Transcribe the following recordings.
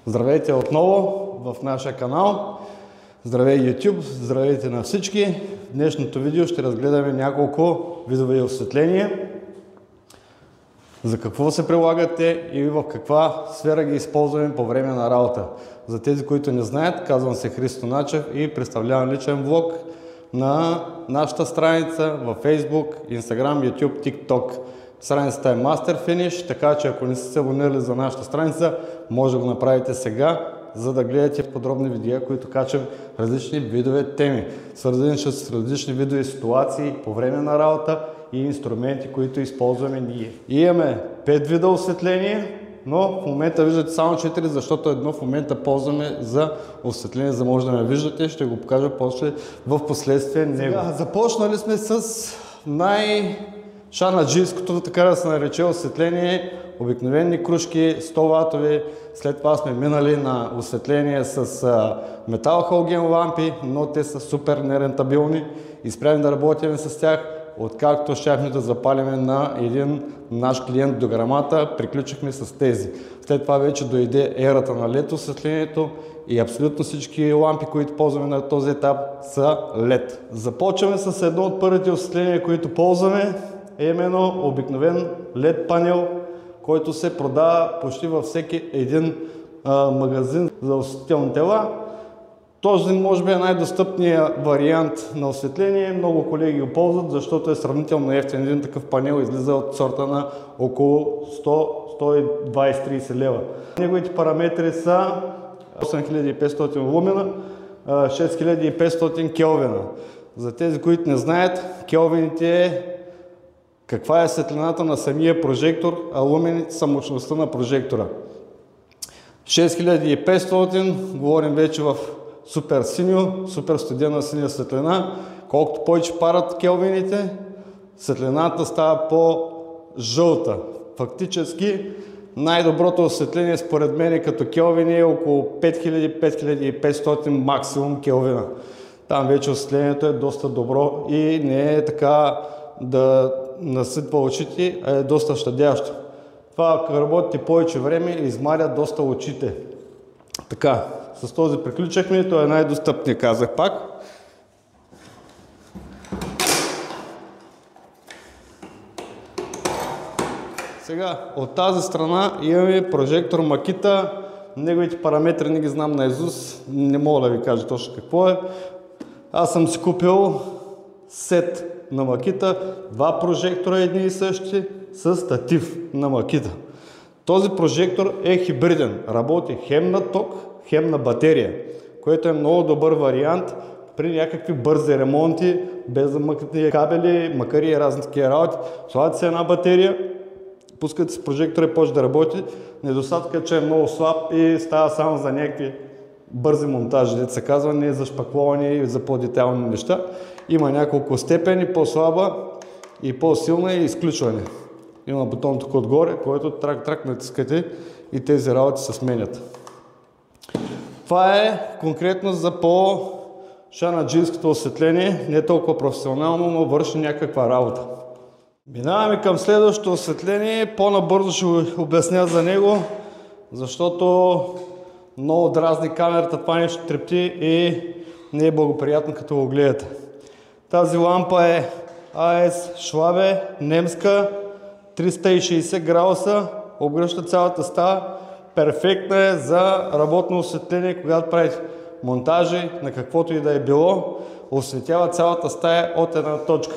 Здравейте отново в нашия канал. Здравей YouTube, здравейте на всички. В днешното видео ще разгледаме няколко видове осветления. За какво се прилагат те и в каква сфера ги използваме по време на работа. За тези, които не знаят, казвам се Христо Начев и представлявам личен влог на нашата страница във Facebook, Instagram, YouTube, TikTok. Страницата е Master Finish, така че ако не сте се абонирали за нашата страница, може да го направите сега, за да гледате подробни видеа, които качвам различни видове теми, свързани с различни видове ситуации по време на работа и инструменти, които използваме ние. И имаме 5 вида осветление, но в момента виждате само 4, защото едно в момента ползваме за осветление, за да може да ме виждате. Ще го покажа после в последствие него. Започнали сме с шанаджийското, така да се нарече осветление, обикновени кружки, 100 ватови. След това сме минали на осветление с метал халоген лампи, но те са супер нерентабилни и спрямо да работим с тях. Откакто щяхме да запалиме на един наш клиент до грамата, приключихме с тези. След това вече дойде ерата на LED осветлението и абсолютно всички лампи, които ползваме на този етап, са LED. Започваме с едно от първите осветления, които ползваме, е именно обикновен LED панел, който се продава почти във всеки един магазин за осветителни тела. Този може би е най-достъпният вариант на осветление. Много колеги го ползват, защото е сравнително ефтин. Един такъв панел излиза от сорта на около 100-120-30 лева. Неговите параметри са 8500 лумена, 6500 келвина. За тези, които не знаят, келвините е каква е светлината на самия прожектор, а лумените са мощността на прожектора. 6500, говорим вече в супер синьо, супер студена синя светлина. Колкото повече парат келвините, светлината става по-жълта. Фактически най-доброто осветление според мен като келвини е около 5000-5500 максимум келвина. Там вече осветлението е доста добро и не е така да насипва очите, а е доста щадящо. Това, ако работите повече време, измаря доста очите. Така, с този приключихме, той е най-достъпният, казах пак. Сега, от тази страна имаме прожектор Makita. Неговите параметри не ги знам наизуст, не мога да ви кажа точно какво е. Аз съм си купил сет на Makita, два прожектора едни и същи, с статив на Makita. Този прожектор е хибриден, работи хем на ток, хем на батерия, което е много добър вариант при някакви бързи ремонти, без да мъкнете кабели, макари и разни такива работи. Слагате се една батерия, пускате си прожектора и почва да работи. Недостатъкът е, че е много слаб и става само за някакви бързи монтажи, дето се казва, не за шпакловани и за по-детайлни неща. Има няколко степени, по-слаба и по-силна и изключване. Има бутон тук отгоре, който трак натискате и тези работи се сменят. Това е конкретно за по-шанаджийското осветление, не толкова професионално, но върши някаква работа. Минаваме към следващото осветление, по-набързо ще обясня за него, защото много дразни камерата, това нещо трепти и не е благоприятно като го гледате. Тази лампа е AS Schwabe, немска, 360 градуса, обгръща цялата стая. Перфектна е за работно осветление, когато правите монтажи на каквото и да е било. Осветява цялата стая от една точка.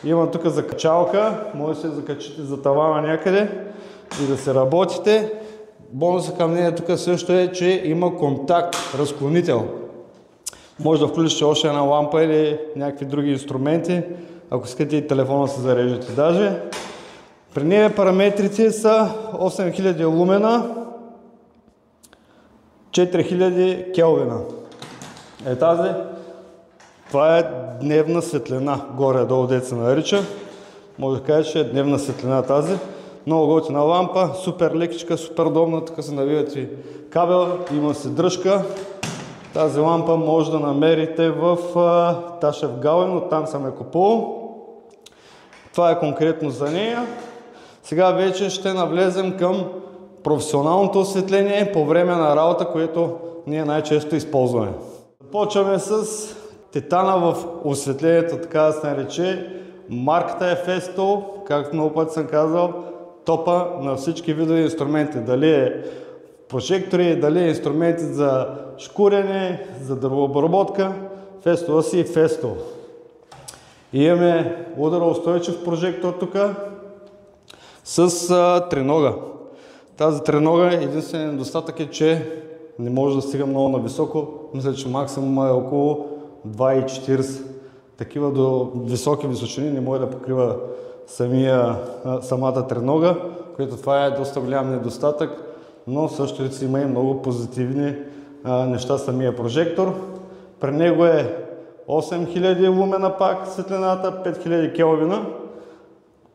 Има тук закачалка, може да се закачите за тавана някъде и да се работите. Бонусът към нея тук също е, че има контакт, разклонител. Може да включите още една лампа или някакви други инструменти, ако искате и телефона се зареждате даже. При нея параметрите са 8000 лумена, 4000 келвина. Е тази, това е дневна светлина, горе-долу дето се нарича. Може да кажа, че е дневна светлина тази. Много готина лампа, супер лекичка, супер удобна, така се навивате кабел, има си дръжка. Тази лампа може да намерите в Ташев Гален, оттам съм я купувал. Това е конкретно за нея. Сега вече ще навлезем към професионалното осветление по време на работа, което ние най-често използваме. Започваме с титана в осветлението, така да се нарече. Марката е Festo, както много пъти съм казал, топа на всички видове инструменти. Дали е прожектори, дали е инструменти за шкурене, за дървообработка. Festo си и Festo. И имаме удароустойчив прожектор тук с тренога. Тази тренога, единственият недостатък е, че не може да стига много нависоко. Мисля, че максимум е около 2,40. Такива до високи височини не може да покрива самата тренога, което това е доста голям недостатък, но също си има и много позитивни неща самия прожектор. При него е 8000 лумена пак светлината, 5000 келвина.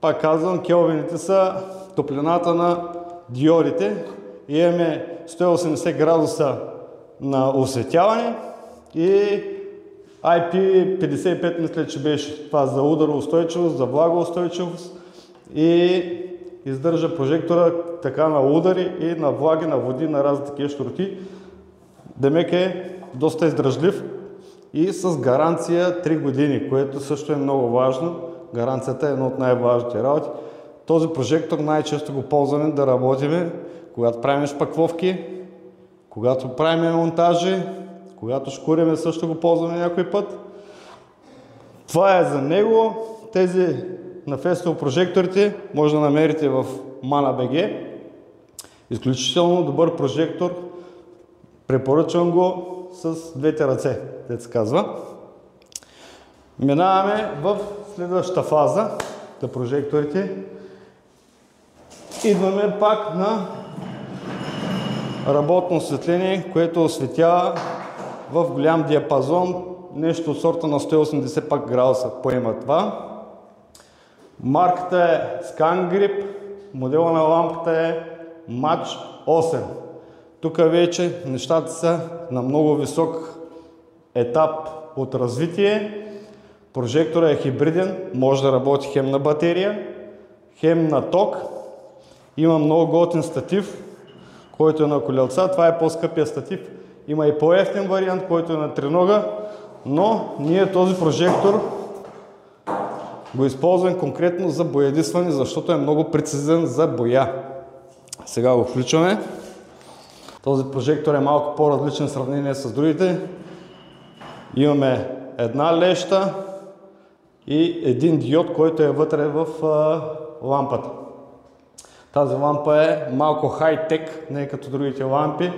Пак казвам, келвините са топлината на диодите. И имаме 180 градуса на осветяване и IP55, мисля, че беше това за удароустойчивост, за влагоустойчивост и издържа прожектора така на удари и на влаги, на води, на разни такива щурти. Демек е доста издръжлив и с гаранция 3 години, което също е много важно. Гаранцията е едно от най-важните работи. Този прожектор най-често го ползваме да работим, когато правим шпакловки, когато правим монтажи, когато шкуриме също го ползваме някой път. Това е за него. Тези на Festo прожекторите може да намерите в Mana.bg. Изключително добър прожектор. Препоръчвам го с двете ръце, те се казва. Минаваме в следващата фаза на прожекторите. Идваме пак на работно осветление, което осветява в голям диапазон, нещо от сорта на 180 пак градуса поема това. Марката е ScanGrip, модела на лампата е Match 8. Тук вече нещата са на много висок етап от развитие. Прожекторът е хибриден, може да работи хем на батерия, хем на ток. Има много готин статив, който е на колелца. Това е по-скъпия статив. Има и по-евтин вариант, който е на тренога, но ние този прожектор го използваме конкретно за боядисване, защото е много прецизен за боя. Сега го включваме. Този прожектор е малко по-различен в сравнение с другите. Имаме една леща и един диод, който е вътре в лампата. Тази лампа е малко хай-тек, не е като другите лампи.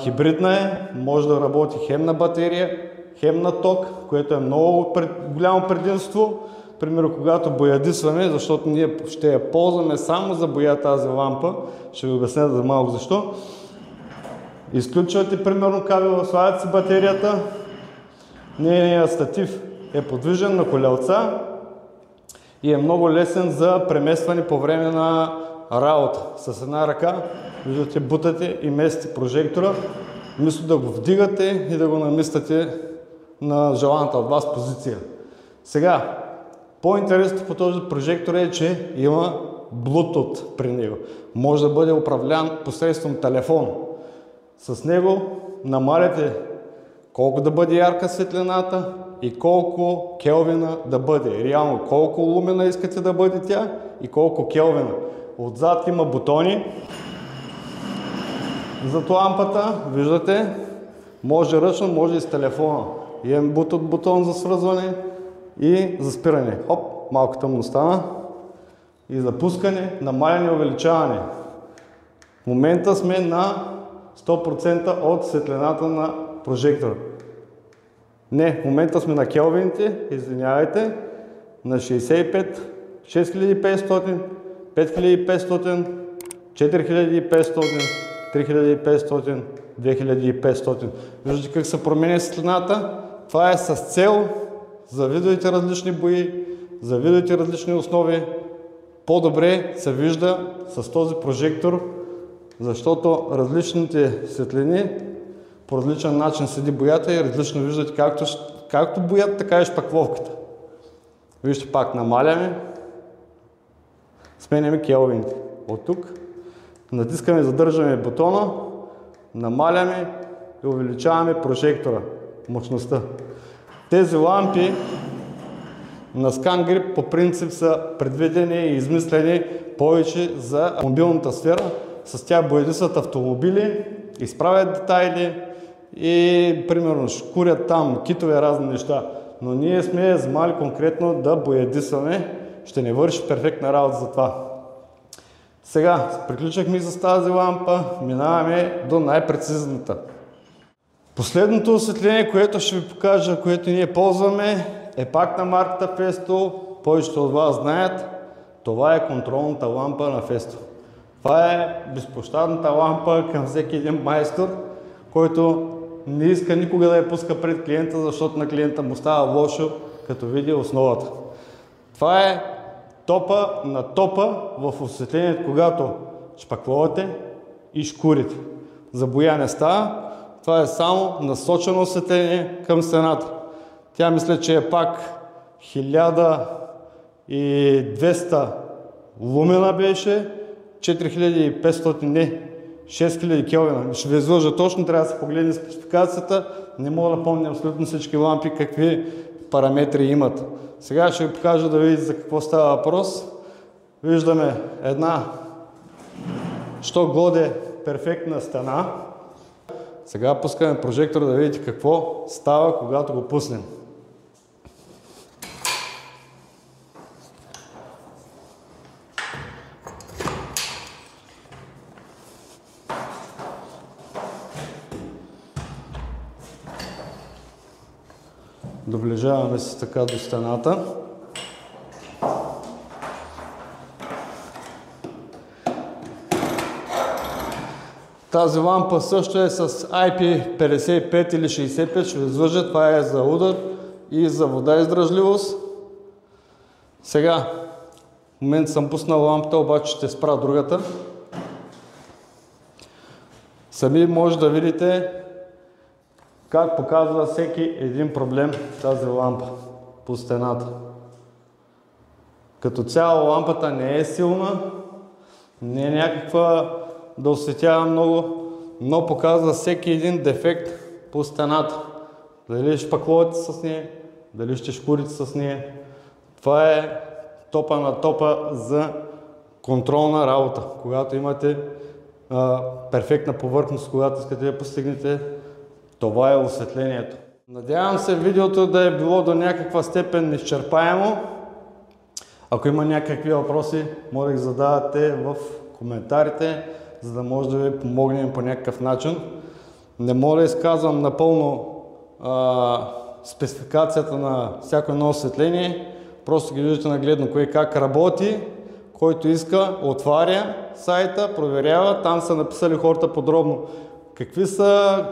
Хибридна е, може да работи хем на батерия, хем на ток, което е много голямо предимство. Примерно, когато боядисваме, защото ние ще я ползваме само за боя тази лампа, ще ви обясня за малко защо. Изключвате примерно кабела, слагате си батерията, нейният статив е подвижен на колелца и е много лесен за преместване по време на работа. С една ръка, виждате, бутате и местите прожектора, вместо да го вдигате и да го намествате на желаната от вас позиция. Сега, по-интересното по този прожектор е, че има Bluetooth при него. Може да бъде управлян посредством телефон. С него намаляте колко да бъде ярка светлината и колко келвина да бъде. Реално колко лумена искате да бъде тя и колко келвина. Отзад има бутони зад лампата, виждате, може ръчно, може и с телефона. Имам бутон за свързване и за спиране. Хоп, малко тъмно стана. И за пускане, намаляне, увеличаване. В момента сме на 100% от светлината на прожектора. Не, в момента сме на келвините, извинявайте, на 65, 6500, 5500, 4500, 3500, 2500. Виждате как се променя светлината. Това е с цел за видовете различни бои, за видовете различни основи. По-добре се вижда с този прожектор, защото различните светлини по различен начин седи боята и различно виждате както боят, така и шпакловката. Вижте, пак намаляме, сменяме келвините. От тук Натискаме и задържаме бутона, намаляме и увеличаваме прожектора, мощността. Тези лампи на ScanGrip по принцип са предвидени и измислени повече за мобилната сфера. С тях боядисват автомобили, изправят детайли и примерно шкурят там китове, разни неща. Но ние сме вземали конкретно да боядисваме, ще ни върши перфектна работа за това. Сега приключихме с тази лампа, минаваме до най-прецизната. Последното осветление, което ще ви покажа, което ние ползваме, е пак на марката Festo. Повечето от вас знаят, това е контролната лампа на Festo. Това е безпощадната лампа към всеки един майстор, който не иска никога да я пуска пред клиента, защото на клиента му става лошо, като види основата. Това е топа на топа в осветлението, когато шпакловате и шкурите. За боя не става. Това е само насочено осветление към стената. Тя мисля, че е пак 1200 лумена беше, 4500 не, 6000 келвина. Ще ви излъжа точно, трябва да се погледне спецификацията. Не мога да помня абсолютно всички лампи какви параметри имат. Сега ще ви покажа да видите за какво става въпрос. Виждаме една, що годе перфектна стена. Сега пускаме прожектора да видите какво става, когато го пуснем. Доближаваме се така до стената. Тази лампа също е с IP55 или 65, ще ви излъжа, това е за удар и за вода издръжливост. Сега, в момента съм пуснал лампата, обаче ще спра другата. Сами може да видите как показва всеки един проблем тази лампа по стената. Като цяло лампата не е силна, не е някаква да осветява много, но показва всеки един дефект по стената. Дали ще шпакловате с нея, дали ще шкурите с нея. Това е топа на топа за контролна работа. Когато имате перфектна повърхност, когато искате да постигнете, това е осветлението. Надявам се видеото да е било до някаква степен изчерпаемо. Ако има някакви въпроси, може да ги задавате в коментарите, за да може да ви помогнем по някакъв начин. Не мога да изказвам напълно спецификацията на всяко едно осветление. Просто ги виждате нагледно кое как работи. Който иска, отваря сайта, проверява. Там са написали хората подробно какви са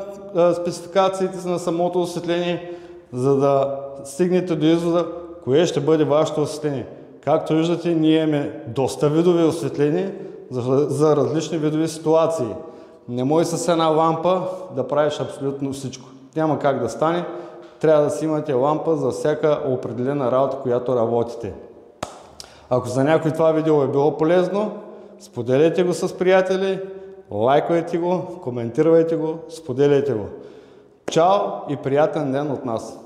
спецификациите на самото осветление, за да стигнете до извода кое ще бъде вашето осветление. Както виждате, ние имаме доста видови осветления за различни видови ситуации. Не може с една лампа да правиш абсолютно всичко. Няма как да стане. Трябва да си имате лампа за всяка определена работа, която работите. Ако за някой това видео е било полезно, споделяйте го с приятели, лайквайте го, коментирайте го, споделяйте го. Чао и приятен ден от нас!